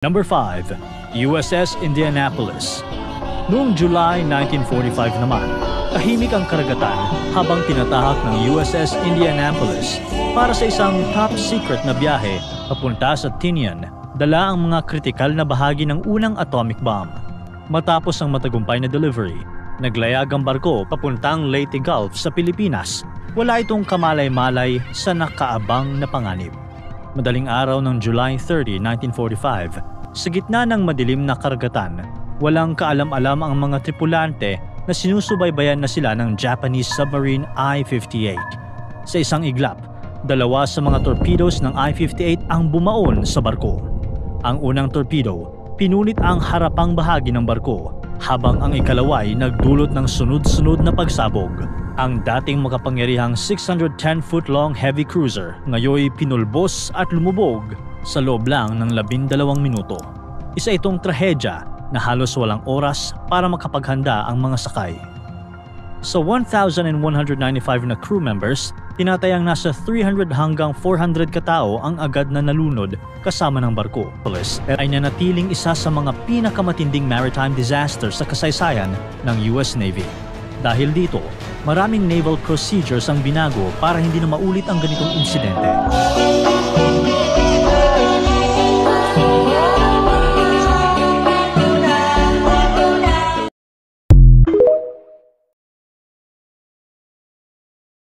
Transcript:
Number 5. USS Indianapolis. Noong July 1945 naman, tahimik ang karagatan habang tinatahak ng USS Indianapolis para sa isang top-secret na biyahe papunta sa Tinian, dala ang mga kritikal na bahagi ng unang atomic bomb. Matapos ang matagumpay na delivery, naglayag ang barko papuntang Leyte Gulf sa Pilipinas. Wala itong kamalay-malay sa nakaabang na panganib. Madaling araw ng July 30, 1945, sa gitna ng madilim na karagatan, walang kaalam-alam ang mga tripulante na sinusubaybayan na sila ng Japanese submarine I-58. Sa isang iglap, dalawa sa mga torpedoes ng I-58 ang bumaon sa barko. Ang unang torpedo, pinunit ang harapang bahagi ng barko, habang ang ikalawa ay nagdulot ng sunod-sunod na pagsabog. Ang dating makapangyarihang 610-foot-long heavy cruiser ngayoy pinulbos at lumubog sa loob lang ng 12 minuto. Isa itong trahedya na halos walang oras para makapaghanda ang mga sakay. Sa 1,195 na crew members, tinatayang nasa 300 hanggang 400 katao ang agad na nalunod kasama ng barko. Police ay nanatiling isa sa mga pinakamatinding maritime disaster sa kasaysayan ng US Navy. Dahil dito, maraming naval procedures ang binago para hindi na maulit ang ganitong insidente.